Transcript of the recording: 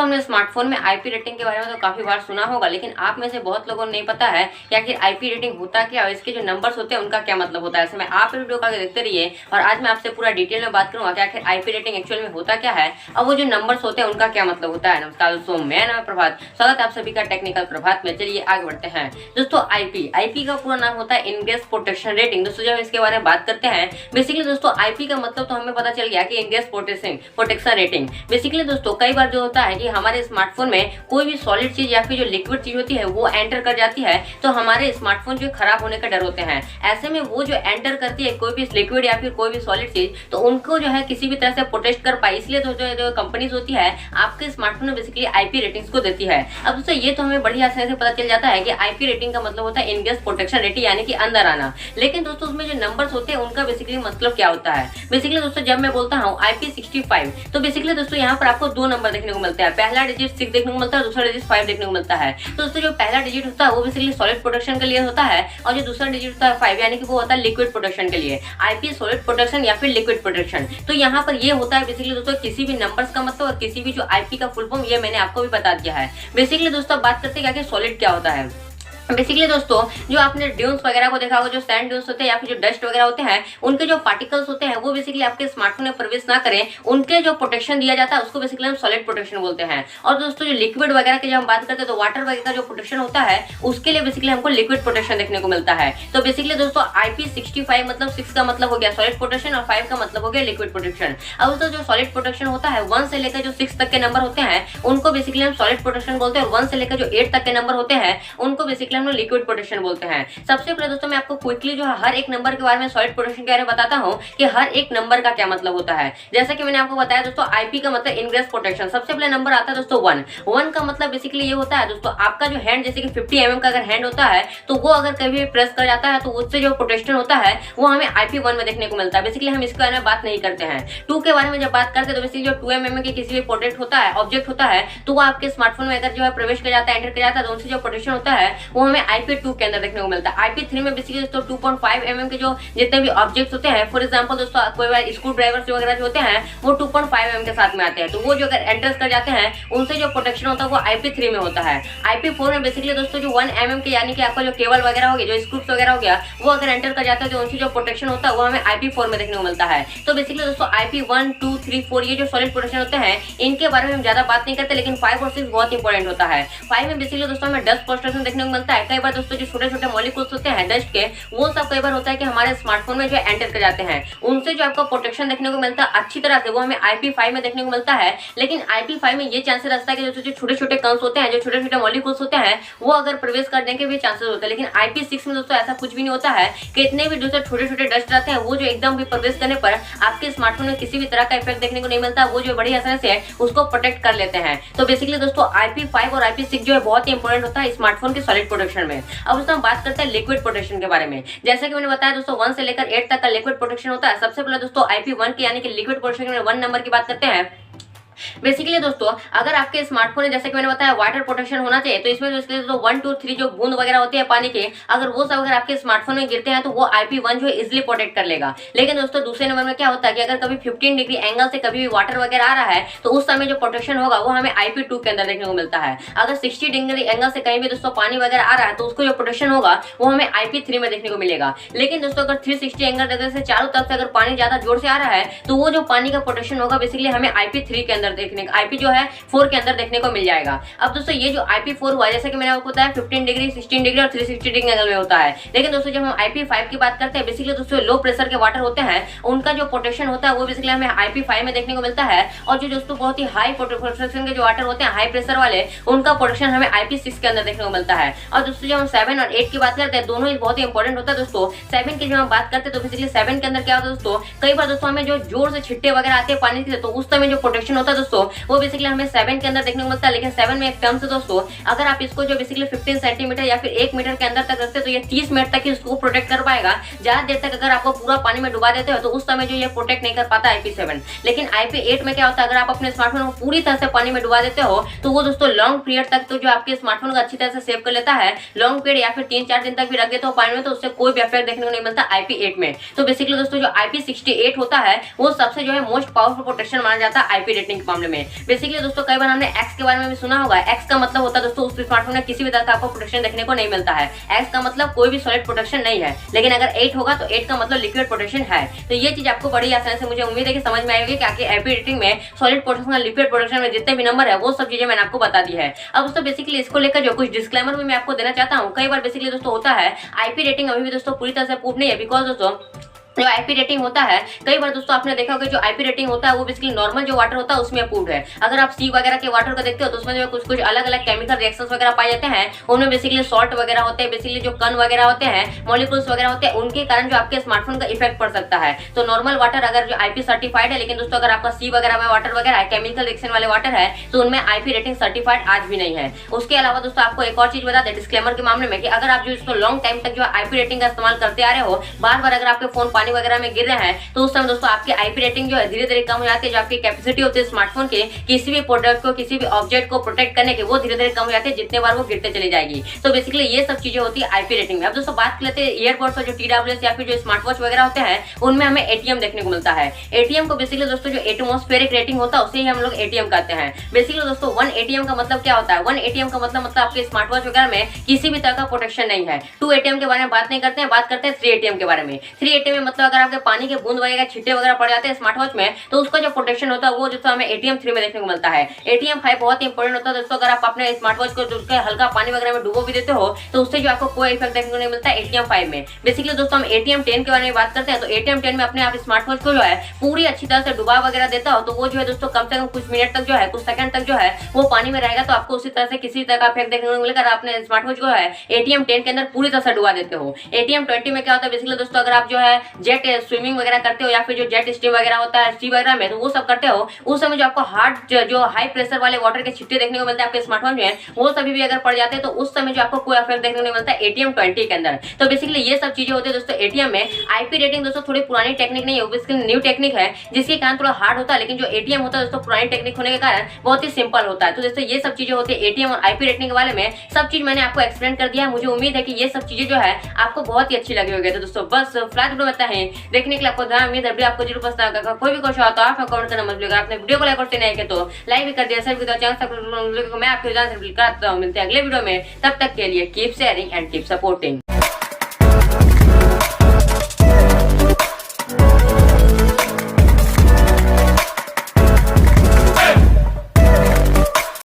आपने स्मार्टफोन में IP rating के बारे में तो काफी बार सुना होगा, लेकिन आप में से बहुत लोगों को नहीं पता है कि आखिर आईपी रेटिंग होता क्या और इसके जो नंबर्स होते हैं उनका क्या मतलब होता है। ऐसे में आप वीडियो को आगे देखते रहिए और आज मैं आपसे पूरा डिटेल में बात करूंगा कि आखिर आईपी रेटिंग एक्चुअल में होता क्या है और वो जो नंबर्स होते हैं उनका क्या मतलब होता है। नमस्कार दोस्तों, मैं नाम प्रभात, स्वागत है आप सभी का टेक्निकल प्रभात में। चलिए आगे बढ़ते हैं। दोस्तों आईपी का पूरा नाम होता है इंग्रेस प्रोटेक्शन रेटिंग। दोस्तों जब इसके बारे में बात करते हैं, बेसिकली दोस्तों आईपी का मतलब तो हमें पता चल गया कि इंग्रेस प्रोटेक्शन रेटिंग। बेसिकली दोस्तों कई बार जो होता है कि हमारे स्मार्टफोन में कोई भी सॉलिड चीज या फिर जो लिक्विड चीज होती है वो एंटर कर जाती है तो हमारे स्मार्टफोन जो खराब होने का डर होते हैं। ऐसे में वो जो एंटर करती है कोई भी लिक्विड या फिर कोई भी सॉलिड चीज, तो उनको जो है किसी भी तरह से प्रोटेक्ट कर पाए, इसलिए जो कंपनीज होती है आपके स्मार्टफोन में बेसिकली आईपी रेटिंग्स को देती है। अब दोस्तों ये तो हमें बड़ी आसानी से पता चल जाता है कि आईपी रेटिंग का मतलब होता है इनग्रेस प्रोटेक्शन रेटिंग, यानी कि अंदर आना। लेकिन दोस्तों उसमें जो नंबर्स होते हैं उनका बेसिकली मतलब क्या होता है। बेसिकली दोस्तों जब मैं बोलता हूँ IP65, तो बेसिकली दोस्तों यहाँ पर आपको दो नंबर देखने को मिलता है। पहला डिजिट 6 देखने को मिलता है, दूसरा डिजिट 5 देखने को मिलता है। तो दोस्तों जो पहला डिजिट होता है वो बेसिकली सॉलिड प्रोटेक्शन के लिए होता है और जो दूसरा डिजिट होता है 5, यानी कि वो होता है लिक्विड प्रोटेक्शन के लिए। आईपी सॉलिड प्रोटेक्शन या फिर लिक्विड प्रोटेक्शन। तो यहाँ पर ये होता है बेसिकली दोस्तों किसी भी नंबर्स का मतलब और किसी भी जो आईपी का फुल फॉर्म, ये मैंने आपको भी बता दिया है। बेसिकली दोस्तों बात करते हैं कि सॉलिड क्या होता है। बेसिकली दोस्तों जो आपने ड्यून्स वगैरह को देखा होगा, जो सैंड ड्यून्स होते हैं या फिर जो डस्ट वगैरह होते हैं, उनके जो पार्टिकल्स होते हैं वो बेसिकली आपके स्मार्टफोन में प्रवेश ना करें, उनके जो प्रोटेक्शन दिया जाता है उसको बेसिकली हम सॉलिड प्रोटेक्शन बोलते हैं। और दोस्तों जो लिक्विड वगैरह की जब हम बात करते हैं तो वाटर वगैरह का जो प्रोटेक्शन होता है उसके लिए बेसिकली हमको लिक्विड प्रोटेक्शन देखने को मिलता है। तो बेसिकली दोस्तों IP65 मतलब 6 का मतलब हो गया सॉलिड प्रोटेक्शन और 5 का मतलब हो गया लिक्विड प्रोटेक्शन। अब दोस्तों जो सॉलिड प्रोटेक्शन होता है 1 से लेकर जो 6 तक के नंबर होते हैं उनको बेसिकली हम सॉलिड प्रोटेक्शन बोलते हैं और 1 से लेकर जो 8 तक के नंबर होते हैं उनको बेसिकली हम लोग लिक्विड प्रोटेक्शन बोलते हैं। सबसे पहले दोस्तों मैं आपको क्विकली जो हर एक नंबर के बारे में सॉलिड प्रोटेक्शन के बारे में बताता हूं कि हर एक नंबर का क्या मतलब होता है। जैसा कि मैंने आपको बताया दोस्तों आईपी का मतलब इनग्रेस प्रोटेक्शन। सबसे पहले नंबर आता है दोस्तों 1 का मतलब बेसिकली ये होता है दोस्तों आपका जो हैंड, जैसे कि 50 mm का अगर हैंड होता है तो वो अगर कभी प्रेस कर जाता है तो उससे जो प्रोटेक्शन होता है वो हमें IP1 में देखने को मिलता है। बेसिकली हम इसके बारे में बात नहीं करते हैं। 2 के बारे में जब बात करते हैं तो बेसिकली जो 2 mm के किसी भी प्रोडक्ट होता है, ऑब्जेक्ट होता है, तो वो आपके स्मार्टफोन में अगर जो है प्रवेश कर जाता है, एंटर कर जाता है, तो उनसे जो प्रोटेक्शन होता है वो हमें IP2 के अंदर देखने को मिलता है। IP3 में बेसिकली दोस्तों 2.5 mm के जो जितने भी ऑब्जेक्ट्स होते हैं, फॉर एग्जांपल दोस्तों कोई बार स्क्रू ड्राइवर्स वगैरह जो होते हैं वो 2.5 mm के साथ में आते हैं, तो वो जो अगर एंटर कर जाते हैं उनसे जो प्रोटेक्शन होता है वो IP3 में होता है। IP4 में बेसिकली दोस्तों जो 1 mm के, यानी कि आपका जो केबल वगैरह हो गया, जो स्क्रूप्स वगैरह हो गया, वो अगर एंटर कर जाता है तो उनसे जो प्रोटेक्शन होता है वो हमें IP4 में देखने को मिलता है। तो बेसिकली दोस्तों IP1, 2, 3, 4 ये जो सॉलिड प्रोटेक्शन होते हैं इनके बारे में हम ज्यादा बात नहीं करते, लेकिन 5 और 6 बहुत इंपॉर्टेंट होता है। 5 में बेसिकली दोस्तों हमें डस्ट प्रोटेक्शन देखने को मिलता है। कई बार दोस्तों जो छोटे छोटे मॉलिक्यूल्स होते हैं डस्ट के, वो सब कई बार होता है कि हमारे स्मार्टफोन में जो एंटर कर जाते हैं, उनसे जो आपको प्रोटेक्शन देखने को मिलता है अच्छी तरह से, वो हमें IP5 में देखने को मिलता है। लेकिन IP5 में ये चांसेस रहता है कि जो छोटे छोटे कणस होते हैं, जो छोटे छोटे मॉलिक्यूल्स होते हैं, वो अगर प्रवेश करने के भी चांसेस होते हैं। लेकिन IP6 में दोस्तों ऐसा कुछ भी नहीं होता है कि इतने भी दोस्तों छोटे छोटे डस्ट रहते हैं, वो जो एकदम भी प्रवेश करने पर आपके स्मार्टफोन में किसी भी तरह का इफेक्ट देखने को नहीं मिलता, वो जो बड़ी आसानी से उसको प्रोटेक्ट कर लेते हैं। तो बेसिकली दोस्तों IP5 और IP6 जो है बहुत ही इंपॉर्टेंट होता है स्मार्टफोन के सॉलिड प्रोटेक्शन में। अब दोस्तों हम बात करते हैं लिक्विड प्रोटेक्शन के बारे में। जैसे कि मैंने बताया दोस्तों 1 से लेकर 8 तक का लिक्विड प्रोटेक्शन होता है। सबसे पहले दोस्तों IP1 की, यानी कि लिक्विड प्रोटेक्शन में 1 नंबर की बात करते हैं। बेसिकली दोस्तों अगर आपके स्मार्टफोन में, जैसे कि मैंने बताया, वाटर प्रोटेक्शन होना चाहिए, तो इसमें बेसिकली दोस्तों 1, 2, 3 जो बूंद वगैरह होती है पानी के, अगर वो सब अगर आपके स्मार्टफोन में गिरते हैं तो वो IP1 जो है इजिली प्रोटेक्ट कर लेगा। लेकिन दोस्तों दूसरे नंबर में क्या होता है कि अगर कभी 15 डिग्री एंगल से कभी भी वाटर वगैरह आ रहा है तो उस समय जो प्रोटेक्शन होगा वो हमें IP2 के अंदर देखने को मिलता है। अगर 60 डिग्री एंगल से कहीं भी दोस्तों पानी वगैरह आ रहा है तो उसको जो प्रोटेक्शन होगा वो हमें IP3 में देखने को मिलेगा। लेकिन दोस्तों अगर 360 एंगल से चारों तरफ से अगर पानी ज्यादा जोर से आ रहा है तो वो जो पानी का प्रोटेक्शन होगा बेसिकली हमें IP3 के अंदर देखने का, IP जो है 4 के अंदर देखने को मिल जाएगा। अब दोस्तों ये जो IP4 हुआ, जैसे कि मैंने आपको बताया 15 डिग्री, 16 डिग्री और 360 डिग्री एंगल में होता है। लेकिन दोस्तों जब हम IP5 की बात करते हैं, बेसिकली दोस्तों लो प्रेशर के वाटर होते हैं, उनका जो प्रोटेक्शन होता है वो बेसिकली हमें IP5 में देखने को मिलता है। और जो दोस्तों बहुत ही हाई प्रोटेक्शन के जो वाटर होते हैं, हाई प्रेशर वाले, उनका प्रोटेक्शन हमें IP6 के अंदर देखने को मिलता है। और दोस्तों जब हम 7 और 8 की बात करते हैं, दोनों ही बहुत ही इंपॉर्टेंट होता है दोस्तों। 7 की जब हम बात करते हैं तो बेसिकली 7 के अंदर क्या होता है दोस्तों, कई बार दोस्तों हमें जो जोर से छिट्टे वगैरह आते हैं पानी के, तो उस समय जो प्रोटेक्शन होता है दोस्तों वो बेसिकली हमें 7 के अंदर देखने को मिलता है। लेकिन 7 में एक टर्म से दोस्तों अगर आप इसको जो बेसिकली 15 सेंटीमीटर या फिर 1 मीटर के अंदर तक रखते हैं तो ये 30 मिनट तक ही उसको प्रोटेक्ट कर पाएगा। ज्यादा देर तक अगर आपको पूरा पानी में डुबा देते हो तो उस समय जो ये प्रोटेक्ट नहीं कर पाता IP7। लेकिन IP8 में क्या होता है, अगर आप अपने स्मार्टफोन को पूरी तरह से पानी में डुबा देते हो तो वो दोस्तों लॉन्ग पीरियड तक तो जो आपके स्मार्टफोन को अच्छी तरह से सेव कर लेता है। लॉन्ग पीरियड या फिर 3-4 दिन तक भी रख देते हो पानी में तो उससे कोई भी इफेक्ट देखने को नहीं मिलता IP8 में। तो बेसिकली दोस्तों जो IP68 होता है वो सबसे जो है मोस्ट पावरफुल प्रोटेक्शन माना जाता है IP रेटिंग मामले में। बेसिकली दोस्तों कई बार हमने एक्स के बारे में भी सुना होगा। एक्स का मतलब होता है दोस्तों उस स्मार्टफोन में किसी भी तरह का आपको प्रोटेक्शन देखने को नहीं मिलता है। एक्स का मतलब कोई भी सॉलिड प्रोटेक्शन नहीं है, लेकिन अगर 8 होगा तो 8 का मतलब लिक्विड प्रोटेक्शन है। तो ये चीज आपको बड़ी आसानी से मुझे उम्मीद है कि समझ में आएगी कि आखिर आईपी रेटिंग में सॉलिड प्रोटेक्शन और लिक्विड प्रोटेक्शन में जितने भी नंबर है वो सब चीजें मैंने आपको बता दी है। अब दोस्तों बेसिकली इसको लेकर जो कुछ डिस्क्लेमर भी मैं आपको देना चाहता हूँ। कई बार बेसिकली दोस्तों होता है आईपी रेटिंग अभी भी दोस्तों पूरी तरह से प्रूफ नहीं है, बिकॉज दोस्तों जो आईपी रेटिंग होता है कई बार दोस्तों आपने देखा होगा जो आईपी रेटिंग होता है वो बेसिकली नॉर्मल जो वाटर होता है उसमें अप्रूव्ड है। अगर आप सी वगैरह के वाटर को देखते हो तो उसमें जो कुछ कुछ अलग अलग केमिकल रिएक्शंस वगैरह पाए जाते हैं, उनमें बेसिकली सॉल्ट वगैरह होते हैं, बेसिकली जो कण वगैरह होते हैं, मॉलिक्यूल्स वगैरह होते हैं, उनके कारण जो आपके स्मार्टफोन का इफेक्ट पड़ सकता है। तो नॉर्मल वाटर अगर जो आईपी सर्टिफाइड है, लेकिन दोस्तों अगर आपका सी वगैरह में वाटर वगैरह है, केमिकल रिएक्शन वाले वाटर है, तो उनमें आईपी रेटिंग सर्टिफाइड आज भी नहीं है। उसके अलावा दोस्तों आपको एक और चीज बता दें डिस्क्लेमर के मामले में कि अगर आप जो इसको लॉन्ग टाइम तक जो आईपी रेटिंग का इस्तेमाल करते आ रहे हो, बार बार अगर आपके फोन पानी वगैरह में गिर रहे हैं तो उस समय दोस्तों आपकी आईपी रेटिंग जो है धीरे धीरे कम हो जाती है। जो आपकी कैपेसिटी होती है स्मार्टफोन के किसी भी प्रोडक्ट को किसी भी ऑब्जेक्ट को प्रोटेक्ट करने के, वो धीरे धीरे कम हो जाती है जितने बार वो गिरते चली जाएगी। तो बेसिकली ये सब चीजें होती है आईपी रेटिंग में। अब दोस्तों बात कर लेते हैं ईयरबड्स और जो TWS या फिर जो स्मार्ट वॉच वगैरह होते हैं उनमें हमें एटीएम देखने को मिलता है। एटीएम को बेसिकली दोस्तों जो एटमॉस्फेरिक रेटिंग होता है उसे ही हम लोग एटीएम कहते हैं। बेसिकली दोस्तों 1 एटीएम का मतलब क्या होता है? 1 एटीएम का मतलब आपके स्मार्ट वॉच वगैरह में किसी भी तरह का प्रोटेक्शन नहीं है। 2 एटीएम के बारे में बात नहीं करते हैं, बात करते हैं 3 एटीएम के बारे में। 3 एटीएम में मतलब अगर आपके पानी के बूंद वगैरह छिट्टे वगैरह पड़ जाते हैं स्मार्ट वॉच में तो उसका जो प्रोटेक्शन होता है वो दोस्तों हमें एटीएम 3 में देखने को मिलता है। एटीएम 5 बहुत ही इंपॉर्टेंट होता है दोस्तों। अगर आप अपने स्मार्ट वॉच को हल्का पानी वगैरह में डुबो भी देते हो तो उससे जो आपको कोई इफेक्ट देखने को नहीं मिलता है एटीएम 5 में। बेसिकली दोस्तों हम एटीएम 10 के बारे में बात करते हैं तो एटीएम 10 में अपने आप स्मार्ट वॉच को जो है पूरी अच्छी तरह से डुबा वगैरह देता हो तो वो जो है दोस्तों कम से कम कुछ मिनट तक जो है, कुछ सेकंड तक जो है वो पानी में रहेगा, तो आपको उसी तरह से किसी तरह का इफेक्ट देखने को मिलेगा। अपने स्मार्ट वॉच को है एटीएम 10 के अंदर पूरी तरह से डुबा देते हो। एटीएम 20 में क्या होता है बेसिकली दोस्तों, अगर आप जो है जेट स्विमिंग वगैरह करते हो या फिर जो जेट स्ट्रीम वगैरह होता है सी वगैरह में, तो वो सब करते हो, उस समय जो आपको हार्ड जो हाई प्रेशर वाले वाटर के छिट्टे देखने को मिलते हैं आपके स्मार्टफोन में, वो सभी भी अगर पड़ जाते हैं तो उस समय जो आपको कोई इफेक्ट देखने को नहीं मिलता है एटीएम 20 के अंदर। तो बेसिकली ये सब चीजें होती है दोस्तों एटीएम में। आईपी रेटिंग दोस्तों थोड़ी पुरानी टेक्निक नहीं है, बेसिकली न्यू टेक्निक है जिसके कारण थोड़ा हार्ड होता है, लेकिन जो एटीएम होता है दोस्तों पुरानी टेक्निक होने के कारण बहुत ही सिंपल होता है। तो दोस्तों ये सब चीजें होती है एटीएम और आईपी रेटिंग के बारे में, सब चीज मैंने आपको एक्सप्लेन कर दिया है। मुझे उम्मीद है कि ये सब चीजें जो है आपको बहुत ही अच्छी लगी होगी। तो दोस्तों बस फ्लैट वीडियो बता है देखने के लिए आपको ध्यान, उम्मीद है आपको जरूर पसंद आएगा। कोई भी क्वेश्चन आता है आप कमेंट करना मत भूलिएगा। आपने वीडियो को लाइक करते नहीं है तो लाइक भी कर दिया, सर चैनल मैं आपके जान से मिलते हैं अगले वीडियो में। तब तक के लिए keep sharing and keep supporting.